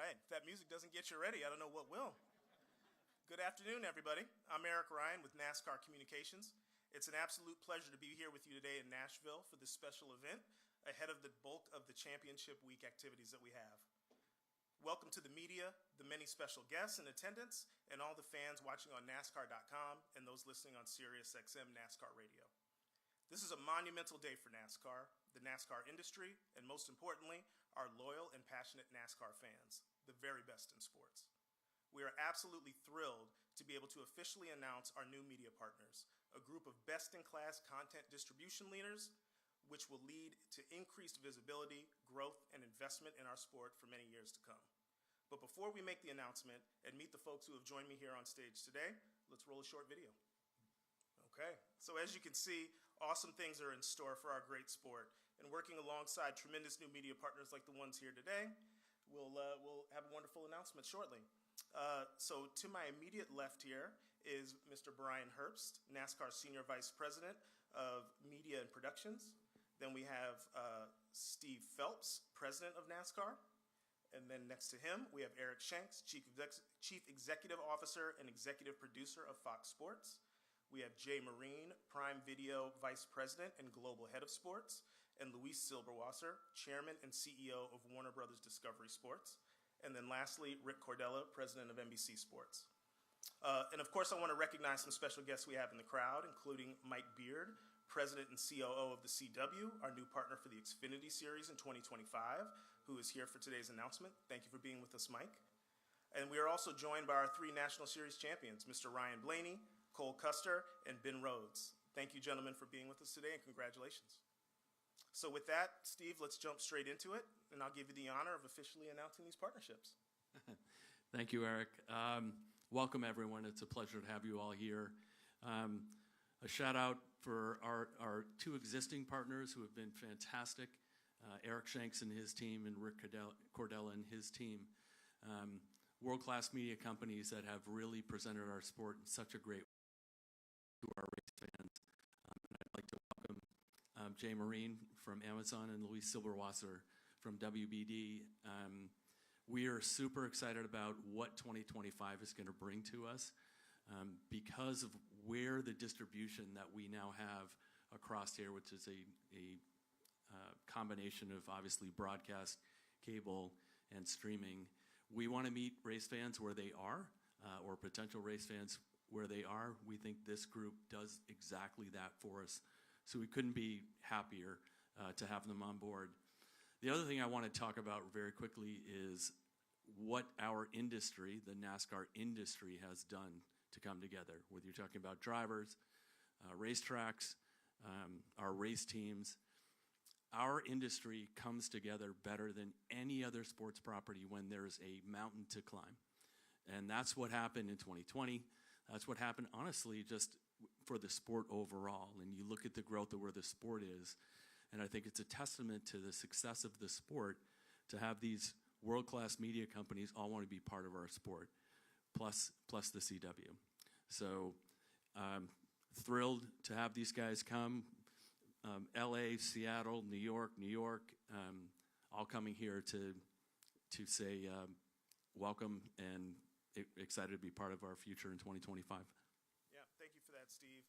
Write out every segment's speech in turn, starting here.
right, if that music doesn't get you ready, I don't know what will. Good afternoon, everybody. I'm Eric Ryan with NASCAR Communications. It's an absolute pleasure to be here with you today in Nashville for this special event ahead of the bulk of the championship week activities that we have. Welcome to the media, the many special guests in attendance, and all the fans watching on NASCAR.com and those listening on SiriusXM NASCAR Radio. This is a monumental day for NASCAR, the NASCAR industry, and most importantly, our loyal and passionate NASCAR fans, the very best in sports. We are absolutely thrilled to be able to officially announce our new media partners, a group of best-in-class content distribution leaders, which will lead to increased visibility, growth, and investment in our sport for many years to come. But before we make the announcement and meet the folks who have joined me here on stage today, let's roll a short video. Okay, so as you can see, awesome things are in store for our great sport. And working alongside tremendous new media partners like the ones here today, we'll have a wonderful announcement shortly. So to my immediate left here is Mr. Bryan Herbst, NASCAR Senior Vice President of Media and Productions. Then we have Steve Phelps, President of NASCAR. And then next to him, we have Eric Shanks, Chief Executive Officer and Executive Producer of Fox Sports. We have Jay Marine, Prime Video Vice President and Global Head of Sports, and Luis Silberwasser, Chairman and CEO of Warner Brothers Discovery Sports. And then lastly, Rick Cordella, President of NBC Sports. And of course, I want to recognize some special guests we have in the crowd, including Mike Beard, President and COO of the CW, our new partner for the Xfinity Series in 2025, who is here for today's announcement. Thank you for being with us, Mike. And we are also joined by our 3 National Series champions, Mr. Ryan Blaney, Cole Custer, and Ben Rhodes. Thank you, gentlemen, for being with us today, and congratulations. So with that, Steve, let's jump straight into it, and I'll give you the honor of officially announcing these partnerships. Thank you, Eric. Welcome, everyone. It's a pleasure to have you all here. A shout out for our 2 existing partners who have been fantastic, Eric Shanks and his team and Rick Cordella and his team. World-class media companies that have really presented our sport in such a great way to our race fans. And I'd like to welcome Jay Marine from Amazon and Luis Silberwasser from WBD. We are super excited about what 2025 is going to bring to us because of where the distribution that we now have across here, which is a combination of obviously broadcast, cable, and streaming. We want to meet race fans where they are, or potential race fans where they are. We think this group does exactly that for us. So we couldn't be happier to have them on board. The other thing I want to talk about very quickly is what our industry, the NASCAR industry, has done to come together. Whether you're talking about drivers, racetracks, our race teams, our industry comes together better than any other sports property when there's a mountain to climb. And that's what happened in 2020. That's what happened, honestly, just for the sport overall. And you look at the growth of where the sport is, and I think it's a testament to the success of the sport to have these world-class media companies all want to be part of our sport, plus the CW. So thrilled to have these guys come. LA, Seattle, New York, all coming here to say welcome and excited to be part of our future in 2025. Yeah, thank you for that, Steve.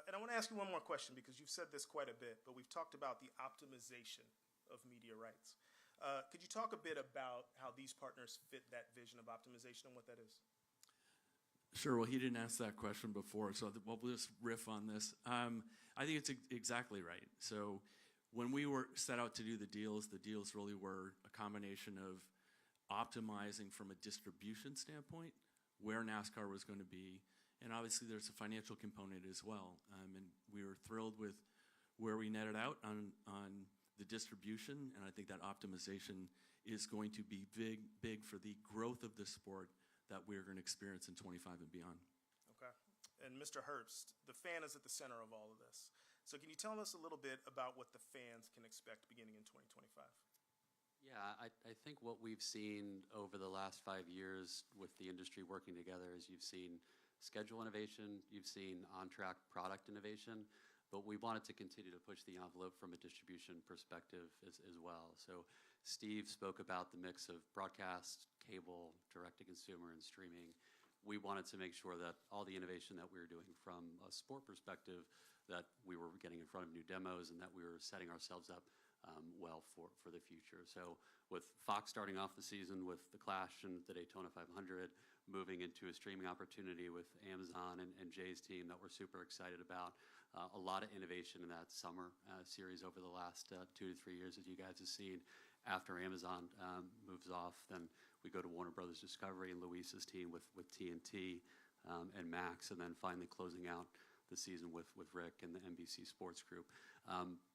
And I want to ask you one more question because you've said this quite a bit, but we've talked about the optimization of media rights. Could you talk a bit about how these partners fit that vision of optimization and what that is? Sure. Well, he didn't ask that question before, so we'll just riff on this. I think it's exactly right. So when we were set out to do the deals really were a combination of optimizing from a distribution standpoint where NASCAR was going to be, and obviously there's a financial component as well. And we were thrilled with where we netted out on the distribution, and I think that optimization is going to be big for the growth of the sport that we're going to experience in 25 and beyond. Okay. And Mr. Herbst, the fan is at the center of all of this. So can you tell us a little bit about what the fans can expect beginning in 2025? Yeah, I think what we've seen over the last 5 years with the industry working together is you've seen schedule innovation, you've seen on-track product innovation, but we wanted to continue to push the envelope from a distribution perspective as well. So Steve spoke about the mix of broadcast, cable, direct-to-consumer, and streaming. We wanted to make sure that all the innovation that we were doing from a sport perspective, that we were getting in front of new demos and that we were setting ourselves up well for the future. So with Fox starting off the season with the Clash and the Daytona 500, moving into a streaming opportunity with Amazon and Jay's team that we're super excited about. A lot of innovation in that summer series over the last 2 to 3 years, as you guys have seen. After Amazon moves off, then we go to Warner Brothers Discovery and Luis's team with TNT and Max, and then finally closing out the season with Rick and the NBC Sports Group.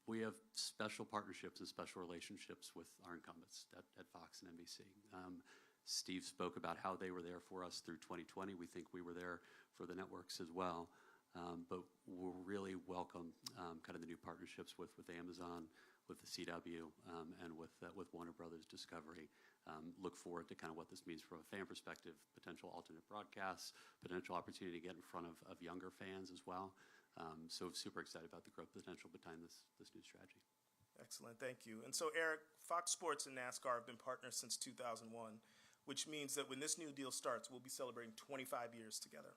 We have special partnerships and special relationships with our incumbents at Fox and NBC. Steve spoke about how they were there for us through 2020. We think we were there for the networks as well. But we'll really welcome kind of the new partnerships with Amazon, with the CW, and with Warner Brothers Discovery. Look forward to kind of what this means from a fan perspective, potential alternate broadcasts, potential opportunity to get in front of younger fans as well. So super excited about the growth potential behind this new strategy. Excellent, thank you. And so Eric, Fox Sports and NASCAR have been partners since 2001, which means that when this new deal starts, we'll be celebrating 25 years together.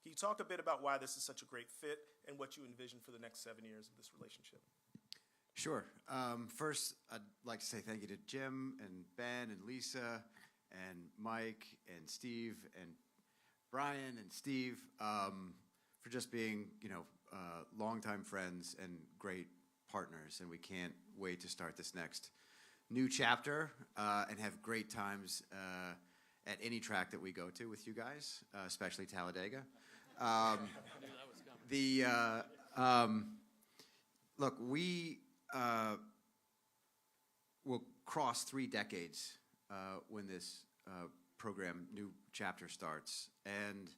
Can you talk a bit about why this is such a great fit and what you envision for the next 7 years of this relationship? Sure. First, I'd like to say thank you to Jim and Ben and Lisa and Mike and Steve and Bryan and Steve for just being, longtime friends and great partners. And we can't wait to start this next new chapter and have great times at any track that we go to with you guys, especially Talladega. Look, we will cross 3 decades when this program, new chapter, starts. And,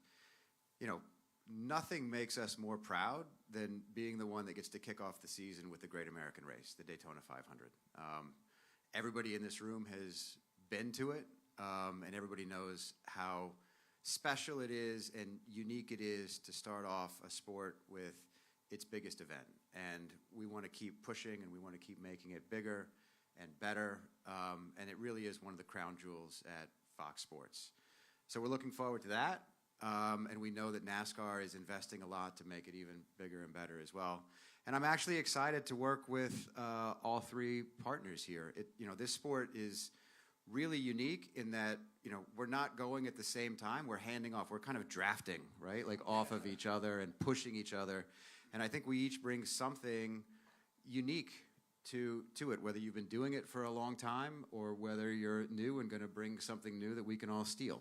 nothing makes us more proud than being the one that gets to kick off the season with the Great American Race, the Daytona 500. Everybody in this room has been to it, and everybody knows how special it is and unique it is to start off a sport with its biggest event. And we want to keep pushing, and we want to keep making it bigger and better, and it really is one of the crown jewels at Fox Sports. So we're looking forward to that, and we know that NASCAR is investing a lot to make it even bigger and better as well. And I'm actually excited to work with all 3 partners here. This sport is really unique in that, we're not going at the same time. We're handing off. We're kind of drafting, right? Like off of each other and pushing each other. And I think we each bring something unique to it, whether you've been doing it for a long time or whether you're new and going to bring something new that we can all steal.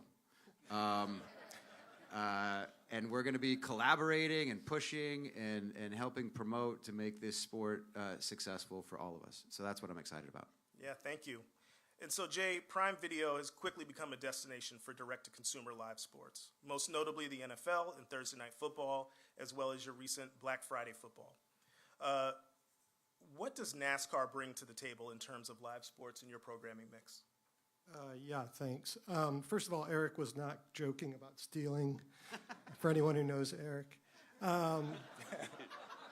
And we're going to be collaborating and pushing and helping promote to make this sport successful for all of us. So that's what I'm excited about. Yeah, thank you. And so, Jay, Prime Video has quickly become a destination for direct-to-consumer live sports, most notably the NFL and Thursday Night Football, as well as your recent Black Friday football. What does NASCAR bring to the table in terms of live sports in your programming mix? Yeah, thanks. First of all, Eric was not joking about stealing, for anyone who knows Eric.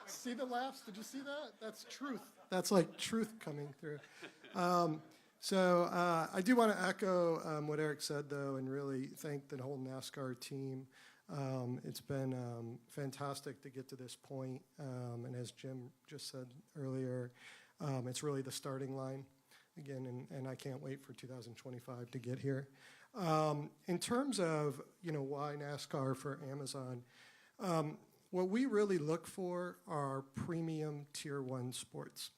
See the laughs? Did you see that? That's truth. That's like truth coming through. So I do want to echo what Eric said, though, and really thank the whole NASCAR team. It's been fantastic to get to this point. And as Jim just said earlier, it's really the starting line. Again, and I can't wait for 2025 to get here. In terms of, why NASCAR for Amazon, what we really look for are premium Tier 1 sports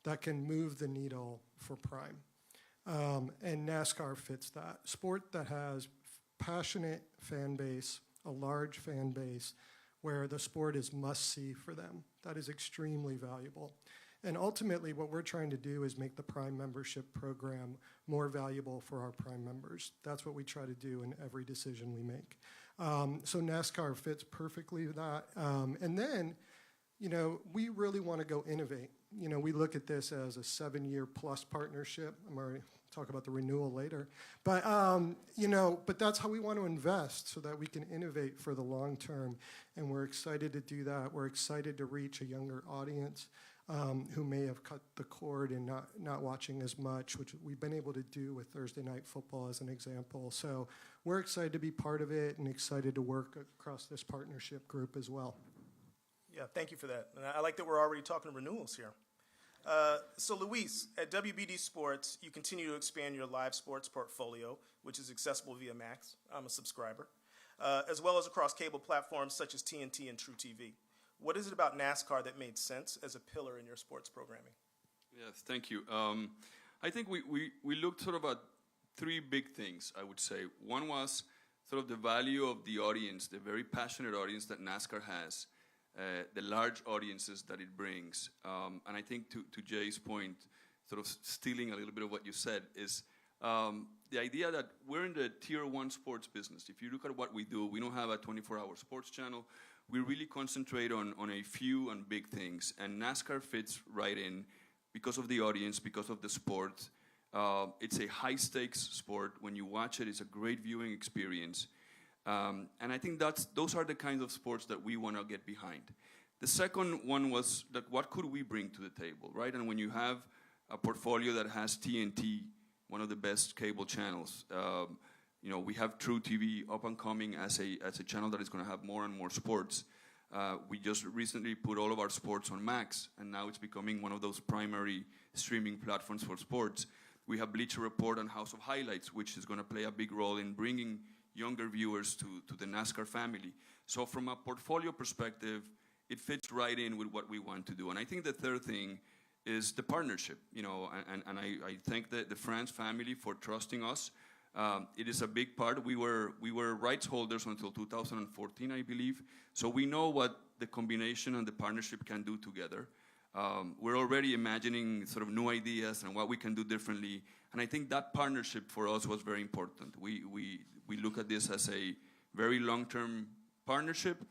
that can move the needle for Prime. And NASCAR fits that. Sport that has passionate fan base, a large fan base, where the sport is must-see for them. That is extremely valuable. And ultimately, what we're trying to do is make the Prime membership program more valuable for our Prime members. That's what we try to do in every decision we make. So NASCAR fits perfectly with that. And then we really want to go innovate. We look at this as a 7-year plus partnership. I'm already talk about the renewal later, but but that's how we want to invest so that we can innovate for the long term, and we're excited to do that. We're excited to reach a younger audience who may have cut the cord and not watching as much, which we've been able to do with Thursday Night Football as an example. So we're excited to be part of it and excited to work across this partnership group as well. Yeah, thank you for that. And I like that we're already talking renewals here. So Luis, at WBD Sports, you continue to expand your live sports portfolio, which is accessible via Max. I'm a subscriber, as well as across cable platforms such as TNT and True TV. What is it about NASCAR that made sense as a pillar in your sports programming? Yes, thank you. I think we looked sort of at 3 big things, I would say. One was sort of the value of the audience, the very passionate audience that NASCAR has, the large audiences that it brings. And I think to Jay's point, sort of stealing a little bit of what you said, is the idea that we're in the tier 1 sports business. If you look at what we do, we don't have a 24-hour sports channel. We really concentrate on a few and big things, and NASCAR fits right in because of the audience, because of the sport. It's a high-stakes sport. When you watch it, it's a great viewing experience. And I think those are the kinds of sports that we want to get behind. The second one was that what could we bring to the table, right? And when you have a portfolio that has TNT, one of the best cable channels, we have True TV up and coming as a channel that is going to have more and more sports. We just recently put all of our sports on Max, and now it's becoming one of those primary streaming platforms for sports. We have Bleacher Report and House of Highlights, which is going to play a big role in bringing younger viewers to the NASCAR family. So from a portfolio perspective, it fits right in with what we want to do. And I think the third thing is the partnership, and I thank the France family for trusting us. It is a big part. We were rights holders until 2014, I believe. So we know what the combination and the partnership can do together. We're already imagining sort of new ideas and what we can do differently. And I think that partnership for us was very important. We look at this as a very long-term partnership.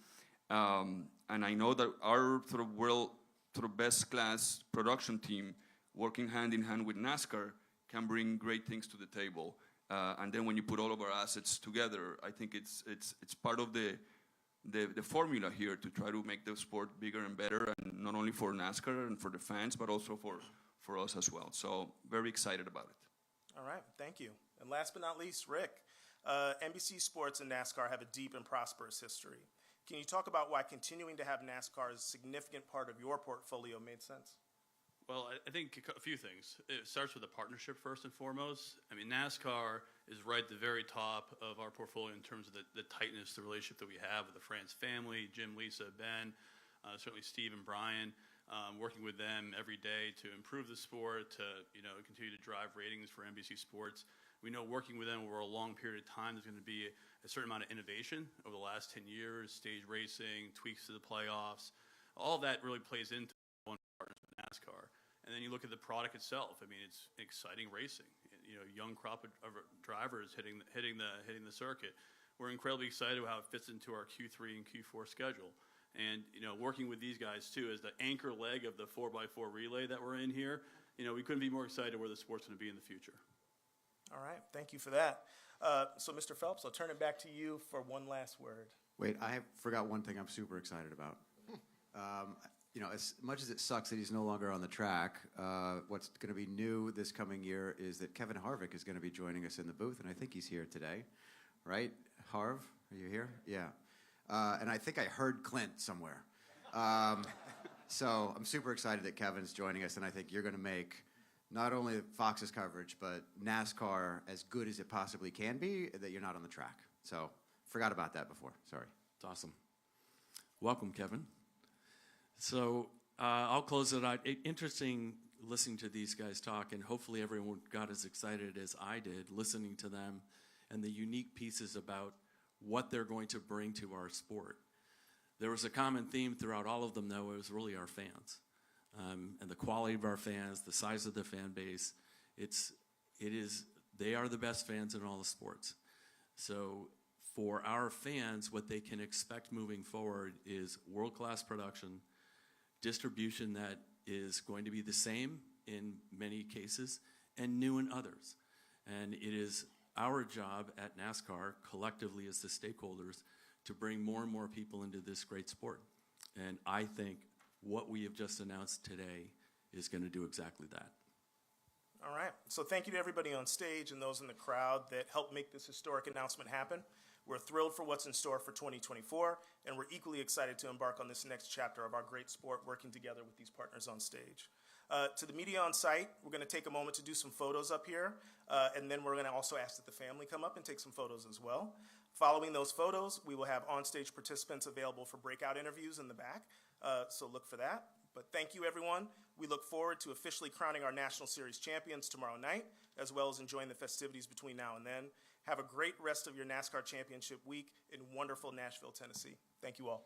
And I know that our sort of world, sort of best-class production team, working hand in hand with NASCAR, can bring great things to the table. And then when you put all of our assets together, I think it's part of the formula here to try to make the sport bigger and better, and not only for NASCAR and for the fans, but also for us as well. So very excited about it. All right, thank you. And last but not least, Rick, NBC Sports and NASCAR have a deep and prosperous history. Can you talk about why continuing to have NASCAR as a significant part of your portfolio made sense? Well, I think a few things. It starts with a partnership first and foremost. I mean, NASCAR is right at the very top of our portfolio in terms of the tightness, the relationship that we have with the France family, Jim, Lisa, Ben, certainly Steve and Bryan, working with them every day to improve the sport, to continue to drive ratings for NBC Sports. We know working with them over a long period of time, there's going to be a certain amount of innovation over the last 10 years, stage racing, tweaks to the playoffs. All that really plays into one partners with NASCAR. And then you look at the product itself. I mean, it's exciting racing. Young crop of drivers hitting the circuit. We're incredibly excited about how it fits into our Q3 and Q4 schedule. And working with these guys too as the anchor leg of the 4x4 relay that we're in here. We couldn't be more excited where the sport's going to be in the future. All right, thank you for that. So, Mr. Phelps, I'll turn it back to you for one last word. Wait, I forgot one thing I'm super excited about. As much as it sucks that he's no longer on the track, what's going to be new this coming year is that Kevin Harvick is going to be joining us in the booth, and I think he's here today. Right? Harv, are you here? Yeah. And I think I heard Clint somewhere. So I'm super excited that Kevin's joining us, and I think you're going to make not only Fox's coverage, but NASCAR as good as it possibly can be, that you're not on the track. So forgot about that before. Sorry. It's awesome. Welcome, Kevin. So I'll close it out. Interesting listening to these guys talk, and hopefully everyone got as excited as I did listening to them and the unique pieces about what they're going to bring to our sport. There was a common theme throughout all of them, though. It was really our fans. And the quality of our fans, the size of the fan base, they are the best fans in all the sports. So for our fans, what they can expect moving forward is world-class production, distribution that is going to be the same in many cases and new in others. And it is our job at NASCAR, collectively as the stakeholders, to bring more and more people into this great sport. And I think what we have just announced today is going to do exactly that. All right. So thank you to everybody on stage and those in the crowd that helped make this historic announcement happen. We're thrilled for what's in store for 2024, and we're equally excited to embark on this next chapter of our great sport, working together with these partners on stage. To the media on site, we're going to take a moment to do some photos up here, and then we're going to also ask that the family come up and take some photos as well. Following those photos, we will have on-stage participants available for breakout interviews in the back, so look for that. But thank you, everyone. We look forward to officially crowning our National Series champions tomorrow night, as well as enjoying the festivities between now and then. Have a great rest of your NASCAR Championship week in wonderful Nashville, Tennessee. Thank you all.